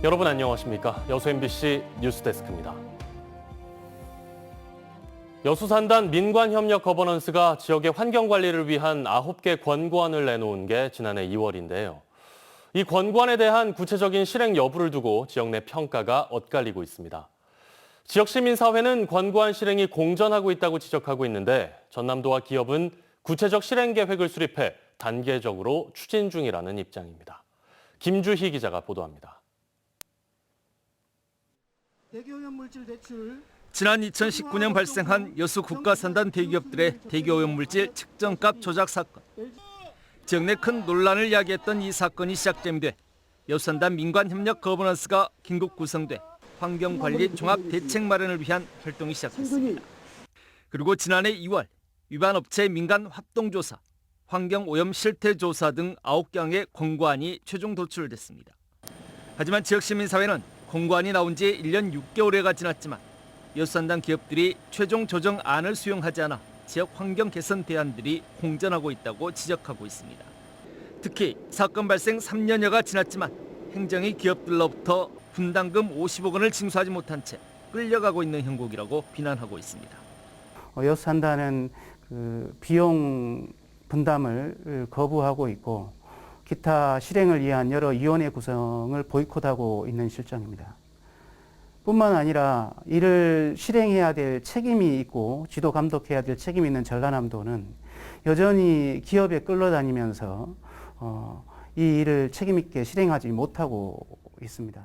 여러분 안녕하십니까? 여수 MBC 뉴스데스크입니다. 여수산단 민관협력 거버넌스가 지역의 환경관리를 위한 9개 권고안을 내놓은 게 지난해 2월인데요. 이 권고안에 대한 구체적인 실행 여부를 두고 지역 내 평가가 엇갈리고 있습니다. 지역 시민사회는 권고안 실행이 공전하고 있다고 지적하고 있는데 전남도와 기업은 구체적 실행 계획을 수립해 단계적으로 추진 중이라는 입장입니다. 김주희 기자가 보도합니다. 지난 2019년 발생한 여수 국가산단 대기업들의 대기오염물질 측정값 조작 사건. 지역 내 큰 논란을 야기했던 이 사건이 시작됨 돼 여수산단 민관협력 거버넌스가 긴급 구성돼 환경관리 종합대책 마련을 위한 활동이 시작됐습니다. 그리고 지난해 2월 위반 업체 민간 합동조사, 환경오염 실태조사 등 9개항의 권고안이 최종 도출됐습니다. 하지만 지역 시민사회는 권고안이 나온 지 1년 6개월여가 지났지만 여수산단 기업들이 최종 조정안을 수용하지 않아 지역 환경 개선 대안들이 공전하고 있다고 지적하고 있습니다. 특히 사건 발생 3년여가 지났지만 행정이 기업들로부터 분담금 50억 원을 징수하지 못한 채 끌려가고 있는 형국이라고 비난하고 있습니다. 여수산단은 비용 분담을 거부하고 있고 기타 실행을 위한 여러 위원회 구성을 보이콧하고 있는 실정입니다. 뿐만 아니라 이를 실행해야 될 책임이 있고 지도 감독해야 될 책임이 있는 전라남도는 여전히 기업에 끌려다니면서 이 일을 책임 있게 실행하지 못하고 있습니다.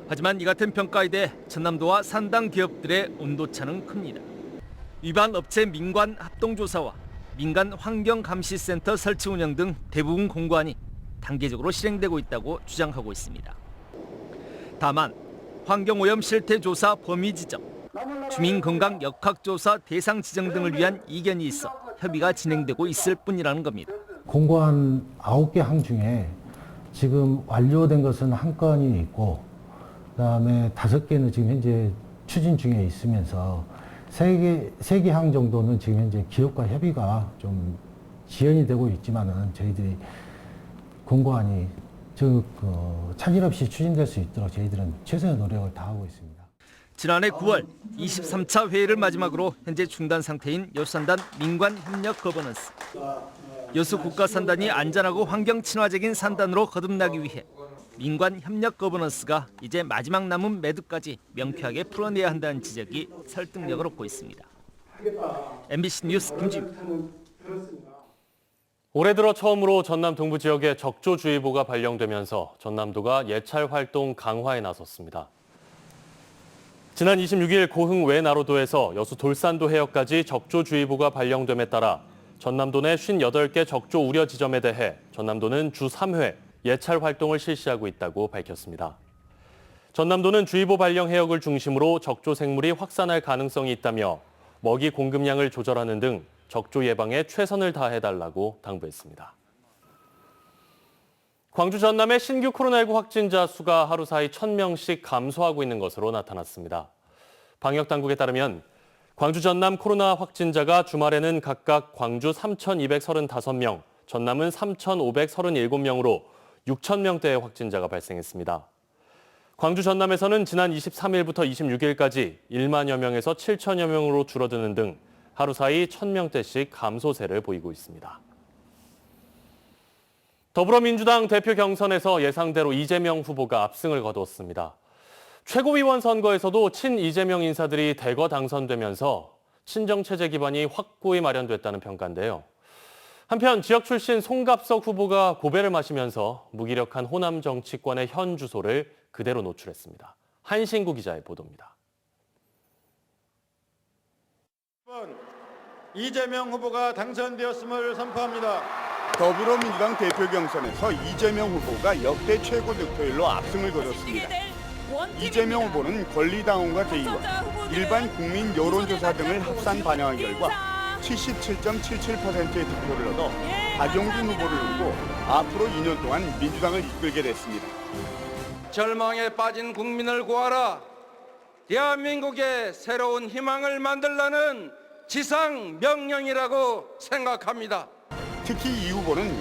하지만 이 같은 평가에 대해 전남도와 산단 기업들의 온도차는 큽니다. 위반 업체 민관 합동조사와 민간 환경감시센터 설치 운영 등 대부분 권고안이 단계적으로 실행되고 있다고 주장하고 있습니다. 다만 환경오염 실태조사 범위 지정, 주민건강 역학조사 대상 지정 등을 위한 이견이 있어 협의가 진행되고 있을 뿐이라는 겁니다. 권고안 9개 항 중에 지금 완료된 것은 1건이 있고 그다음에 5개는 지금 현재 추진 중에 있으면서 3개 항 정도는 지금 현재 기업과 협의가 좀 지연이 되고 있지만은 저희들이 권고안이 차질 없이 추진될 수 있도록 저희들은 최선의 노력을 다하고 있습니다. 지난해 9월 23차 회의를 마지막으로 현재 중단 상태인 여수산단 민관협력 거버넌스. 여수 국가산단이 안전하고 환경 친화적인 산단으로 거듭나기 위해 민관협력 거버넌스가 이제 마지막 남은 매듭까지 명쾌하게 풀어내야 한다는 지적이 설득력을 얻고 있습니다. MBC 뉴스 김지우입니다. 올해 들어 처음으로 전남 동부 지역에 적조주의보가 발령되면서 전남도가 예찰 활동 강화에 나섰습니다. 지난 26일 고흥 외나로도에서 여수 돌산도 해역까지 적조주의보가 발령됨에 따라 전남도 내 58개 적조 우려 지점에 대해 전남도는 주 3회 예찰 활동을 실시하고 있다고 밝혔습니다. 전남도는 주의보 발령 해역을 중심으로 적조 생물이 확산할 가능성이 있다며 먹이 공급량을 조절하는 등 적조 예방에 최선을 다해달라고 당부했습니다. 광주 전남의 신규 코로나19 확진자 수가 하루 사이 1,000명씩 감소하고 있는 것으로 나타났습니다. 방역당국에 따르면 광주 전남 코로나 확진자가 주말에는 각각 광주 3,235명, 전남은 3,537명으로 6,000명대의 확진자가 발생했습니다. 광주 전남에서는 지난 23일부터 26일까지 1만여 명에서 7천여 명으로 줄어드는 등 하루 사이 1,000명대씩 감소세를 보이고 있습니다. 더불어민주당 대표 경선에서 예상대로 이재명 후보가 압승을 거두었습니다. 최고위원 선거에서도 친이재명 인사들이 대거 당선되면서 친정체제 기반이 확고히 마련됐다는 평가인데요. 한편 지역 출신 송갑석 후보가 고배를 마시면서 무기력한 호남 정치권의 현 주소를 그대로 노출했습니다. 한신구 기자의 보도입니다. 이재명 후보가 당선되었음을 선포합니다. 더불어민주당 대표 경선에서 이재명 후보가 역대 최고 득표율로 압승을 거뒀습니다. 이재명 후보는 권리당원과 대의원, 일반 국민 여론조사 등을 합산 반영한 결과 77.77%의 득표를 얻어 박용진 후보를 누르고 앞으로 2년 동안 민주당을 이끌게 됐습니다. 절망에 빠진 국민을 구하라. 대한민국의 새로운 희망을 만들라는 지상 명령이라고 생각합니다. 특히 이 후보는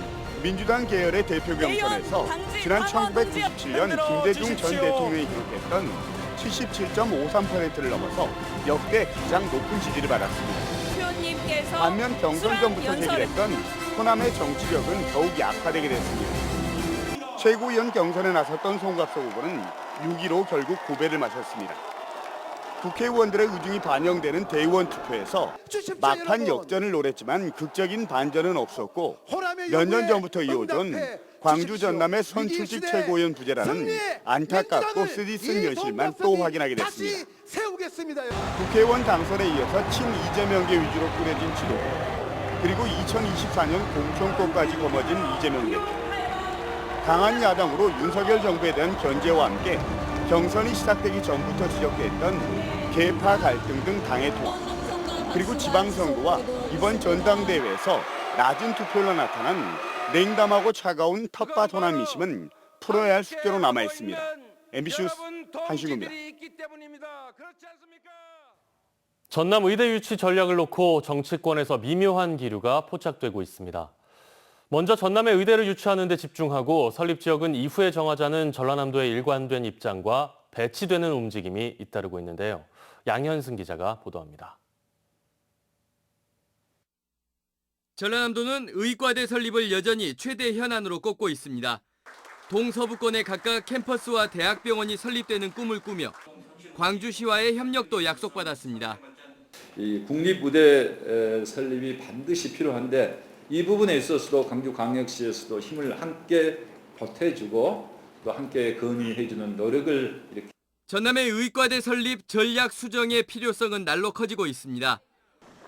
민주당 계열의 대표 경선에서 지난 1997년 김대중 전 대통령이 기록했던 77.53%를 넘어서 역대 가장 높은 지지를 받았습니다. 반면 경선 전부터 제기됐던 호남의 정치력은 더욱 약화되게 됐습니다. 최고위원 경선에 나섰던 송갑석 후보는 6위로 결국 고배를 마셨습니다. 국회의원들의 의중이 반영되는 대의원 투표에서 막판 역전을 노렸지만 극적인 반전은 없었고 몇 년 전부터 이어온 광주 전남의 선출직 최고위원 부재라는 안타깝고 쓰디쓴 현실만 또 확인하게 됐습니다. 국회의원 당선에 이어서 친 이재명계 위주로 꾸려진 지도 그리고 2024년 공천권까지 거머쥔 이재명 대표. 강한 야당으로 윤석열 정부에 대한 견제와 함께 경선이 시작되기 전부터 지적됐던 계파 갈등 등 당의 통합, 그리고 지방선거와 이번 전당대회에서 낮은 투표로 나타난 냉담하고 차가운 텃밭 호남 민심은 풀어야 할 숙제로 남아 있습니다. MBC 뉴스 한신구입니다. 전남 의대 유치 전략을 놓고 정치권에서 미묘한 기류가 포착되고 있습니다. 먼저 전남의 의대를 유치하는 데 집중하고 설립 지역은 이후에 정하자는 전라남도의 일관된 입장과 배치되는 움직임이 잇따르고 있는데요. 양현승 기자가 보도합니다. 전라남도는 의과대 설립을 여전히 최대 현안으로 꼽고 있습니다. 동서부권에 각각 캠퍼스와 대학병원이 설립되는 꿈을 꾸며 광주시와의 협력도 약속받았습니다. 이 국립의대 설립이 반드시 필요한데 이 부분에 있어서도 광주광역시에서도 힘을 함께 보태주고 또 함께 건의해주는 노력을 이렇게. 전남의 의과대 설립 전략 수정의 필요성은 날로 커지고 있습니다.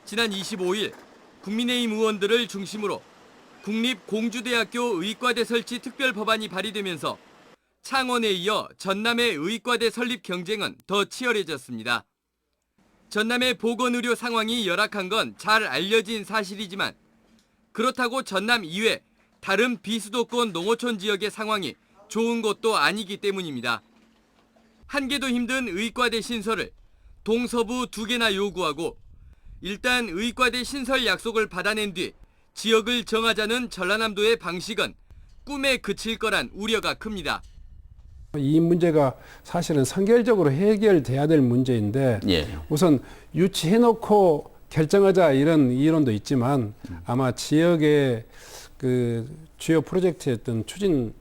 지난 25일 국민의힘 의원들을 중심으로 국립공주대학교 의과대 설치 특별법안이 발의되면서 창원에 이어 전남의 의과대 설립 경쟁은 더 치열해졌습니다. 전남의 보건의료 상황이 열악한 건 잘 알려진 사실이지만 그렇다고 전남 이외 다른 비수도권 농어촌 지역의 상황이 좋은 것도 아니기 때문입니다. 한 개도 힘든 의과대 신설을 동서부 2개나 요구하고 일단 의과대 신설 약속을 받아낸 뒤 지역을 정하자는 전라남도의 방식은 꿈에 그칠 거란 우려가 큽니다. 이 문제가 사실은 선결적으로 해결돼야 될 문제인데 우선 유치해놓고 결정하자 이런 이론도 있지만 아마 지역의 그 주요 프로젝트의 어떤 추진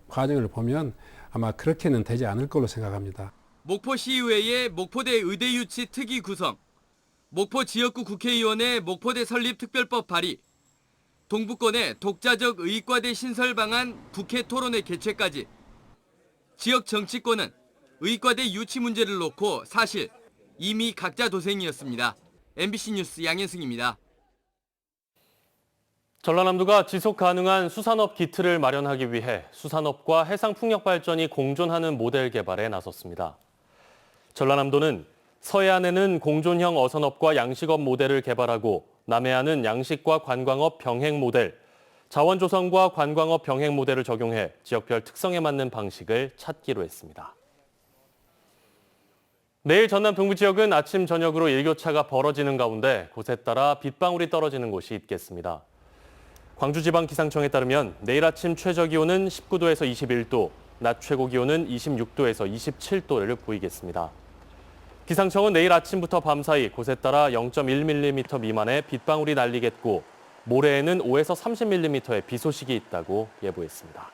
과정을 보면 아마 그렇게는 되지 않을 걸로 생각합니다. 목포시의회의 목포대 의대 유치 특위 구성, 목포 지역구 국회의원의 목포대 설립 특별법 발의, 동부권의 독자적 의과대 신설 방안 국회 토론회 개최까지 지역 정치권은 의과대 유치 문제를 놓고 사실 이미 각자 도생이었습니다. MBC 뉴스 양현승입니다. 전라남도가 지속 가능한 수산업 기틀을 마련하기 위해 수산업과 해상풍력 발전이 공존하는 모델 개발에 나섰습니다. 전라남도는 서해안에는 공존형 어선업과 양식업 모델을 개발하고 남해안은 양식과 관광업 병행 모델, 자원조성과 관광업 병행 모델을 적용해 지역별 특성에 맞는 방식을 찾기로 했습니다. 내일 전남 동부 지역은 아침 저녁으로 일교차가 벌어지는 가운데 곳에 따라 빗방울이 떨어지는 곳이 있겠습니다. 광주지방기상청에 따르면 내일 아침 최저기온은 19도에서 21도, 낮 최고기온은 26도에서 27도를 보이겠습니다. 기상청은 내일 아침부터 밤사이 곳에 따라 0.1mm 미만의 빗방울이 날리겠고 모레에는 5에서 30mm의 비 소식이 있다고 예보했습니다.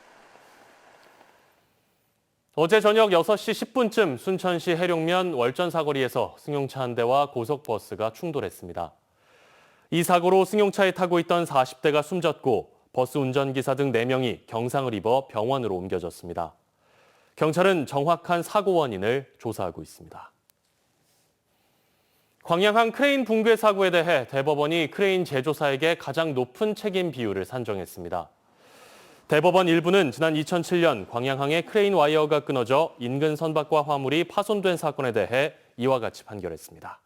어제 저녁 6시 10분쯤 순천시 해룡면 월전 사거리에서 승용차 한 대와 고속버스가 충돌했습니다. 이 사고로 승용차에 타고 있던 40대가 숨졌고 버스 운전기사 등 4명이 경상을 입어 병원으로 옮겨졌습니다. 경찰은 정확한 사고 원인을 조사하고 있습니다. 광양항 크레인 붕괴 사고에 대해 대법원이 크레인 제조사에게 가장 높은 책임 비율을 산정했습니다. 대법원 1부는 지난 2007년 광양항의 크레인 와이어가 끊어져 인근 선박과 화물이 파손된 사건에 대해 이와 같이 판결했습니다.